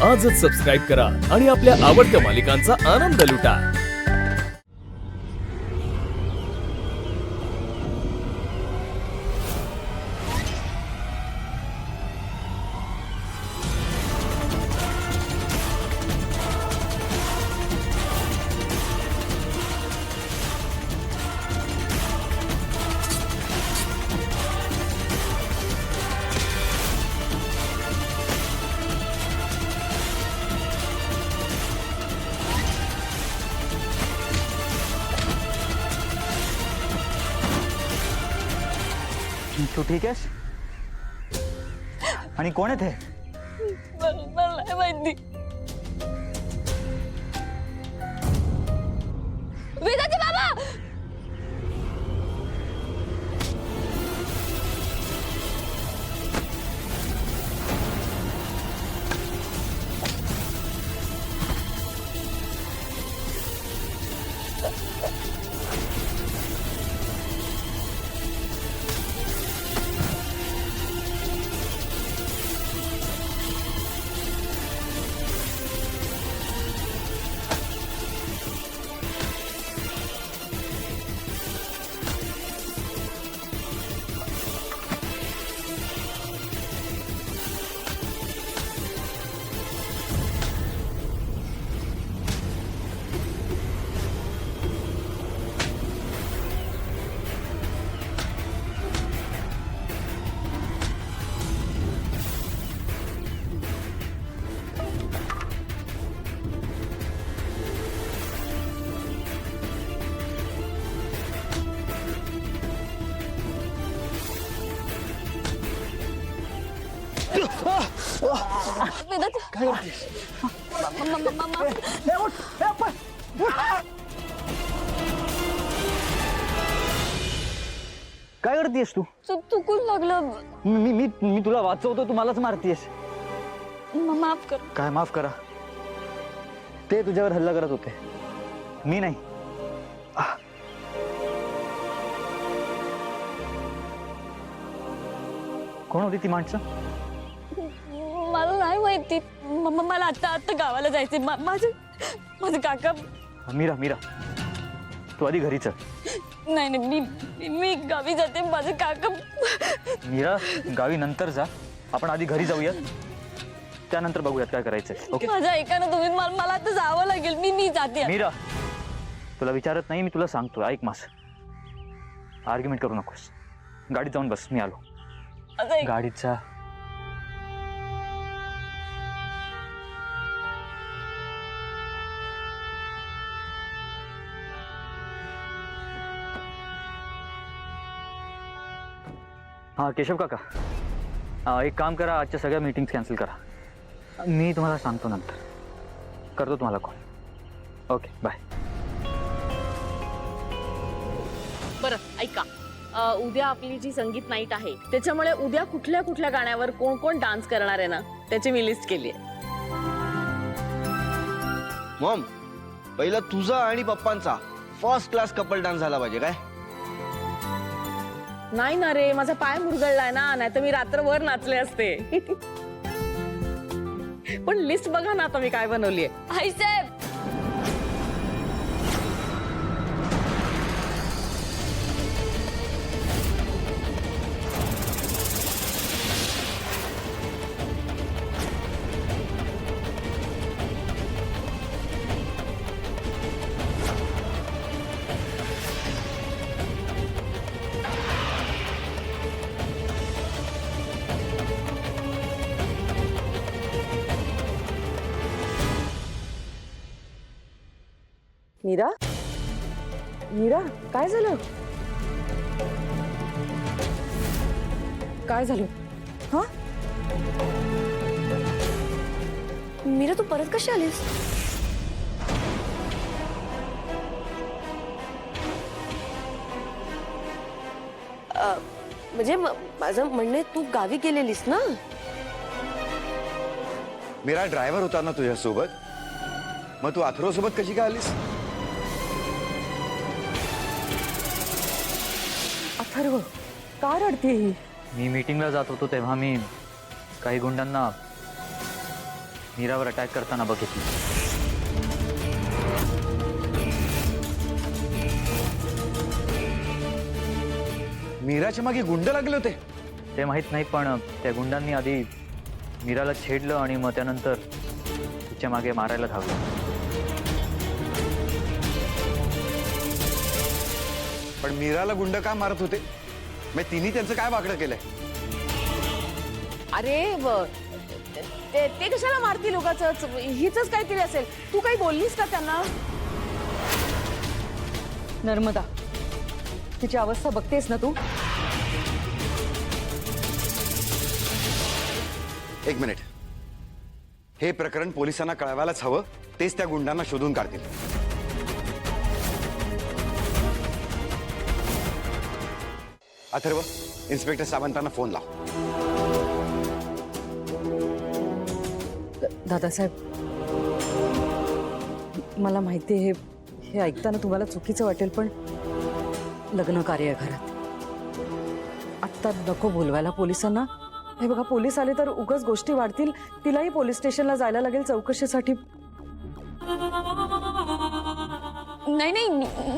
आजच सबस्क्राईब करा आणि आपल्या आवडत्या मालिकांचा आनंद लुटा। तू ठीक आहेस? आणि कोण आहे ते? मला नाही माहिती। वेदाचे बाबा! वेदाचे काय करतेस? काय करतेस तू? चुकून लागलं। मी मी मी तुला वाचवतो, तू मलाच मारतेस। माफ कर। काय माफ करा? ते तुझ्यावर हल्ला करत होते, मी नाही। कोण होती ती माणसं? मला नाही माहिती। मला आता गावाला जायचंय। माझे काका। मीरा मीरा, तू आधी घरी चल। नाही मी गावी जाते। माझे काका। मीरा, गावी नंतर जा, आपण आधी घरी जाऊया, त्यानंतर बघूयात काय करायचंय। ओके? माझं ऐका ना तुम्ही। मला आता जावं लागेल। मी जाते। मीरा, तुला विचारत नाही, मी तुला सांगतो, ऐक माझं। आर्ग्युमेंट करू नकोस, गाडीत जाऊन बस, मी आलो। गाडीचा हाँ केशव काका, एक काम करा, आजच्या सगळ्या मीटिंग्स कॅन्सल करा। मी तुम्हाला सांगतो नंतर, करतो तुम्हाला कॉल। Okay bye. बरं ऐका, उद्या आपली जी संगीत नाईट आहे त्याच्यामुळे उद्या कुठल्या कुठल्या गाण्यावर कोण कोण डान्स करणार आहे ना, त्याची मी लिस्ट केली आहे। मॉम, पहिला तुझा आणि पप्पांचा फर्स्ट क्लास कपल डान्स झाला पाहिजे काय? नाही ना रे, माझा पाय मुरगळलाय ना, नाही तर मी रात्रभर नाचले असते। पण लिस्ट बघा ना आता मी काय बनवली आहे। आई साहेब, मीरा, मीरा काय झालं? काय झालं? हा मीरा तू परत कशी आलीस? म्हणजे माझं म्हणणे, तू गावी गेलेलीस ना? मेरा ड्रायव्हर होता ना तुझ्यासोबत, मग तू अथर्व सोबत कशी काय आलीस? अथर्व, का रडते ही? मी मीटिंगला जात होतो तेव्हा मी काही गुंडांना मीरावर अटॅक करताना बघितलं. मीराच्या मागे गुंड लागले होते. ते माहीत नाही, पण त्या गुंडांनी आधी मीराला छेडलं आणि मग त्यानंतर तिच्या मागे मारायला धावलं. पण मीराला गुंड का मारत होते? मग तिने त्यांचं काय वाकडं केलंय? अरे ते कशाला मारतील उगाचच? हिच काहीतरी असेल. तू काही बोललीस का त्यांना? नर्मदा, तिची अवस्था बघतेस ना तू? एक मिनिट, हे प्रकरण पोलिसांना कळवायलाच हवं. तेच त्या गुंडांना शोधून काढतील. अथर्व, इन्स्पेक्टर सावंतांना फोन लाव. दादासाहेब, मला माहिती आहे हे ऐकताना तुम्हाला चुकीचं वाटेल, पण लग्न कार्य आहे घरात. आत्ता नको बोलवायला पोलिसांना. हे बघा, पोलीस आले तर उगाच गोष्टी वाढतील. तिलाही पोलीस स्टेशनला जायला लागेल चौकशीसाठी. नाही नाही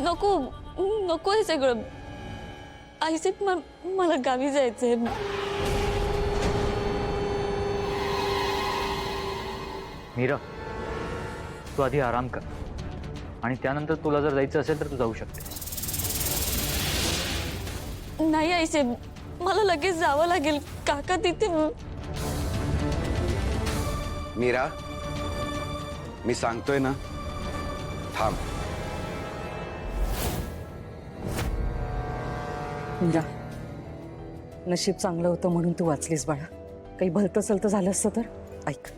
नको नको हे सगळं. आईसाहेब मला गावी जायचंय. मीरा, तू आधी आराम कर आणि त्यानंतर तुला जर जायचं असेल तर तू जाऊ शकते. नाही आईसाहेब, मला लगेच जावं लागेल. काका तिथे. मीरा, मी सांगतोय ना, थांब. मीरा, नशीब चांगलं होतं म्हणून तू वाचलीस बाळा. काही भलतं सलतं झालं असतं तर. ऐक,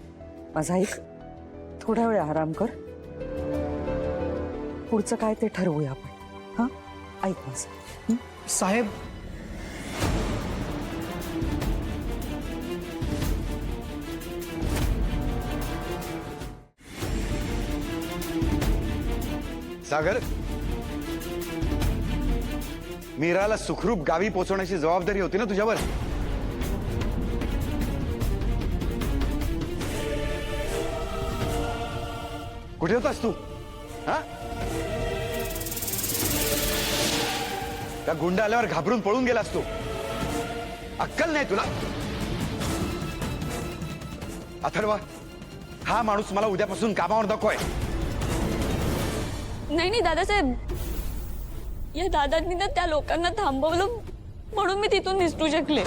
माझा ऐक, थोडा वेळ आराम कर. पुढचं काय ते ठरवूया आपण. हां, ऐक माझं. साहेब, सागर, मीराला सुखरूप गावी पोहोचवण्याची जबाबदारी होती ना तुझ्यावर. कुठे होतास तू? हा, त्या गुंड आल्यावर घाबरून पळून गेलास तू. अक्कल नाही तुला? अथर्वा, हा माणूस मला उद्यापासून कामावर नकोय. नाही नाही दादासाहेब, या दादांनी ना त्या लोकांना थांबवलं म्हणून मी तिथून निसटू शकले.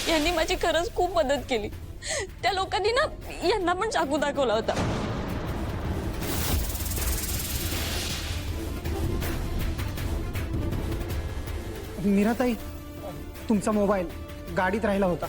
यांनी माझी खरंच खूप मदत केली. त्या लोकांनी ना यांना पण चाकू दाखवला होता. मीराताई, तुमचा मोबाईल गाडीत राहिला होता.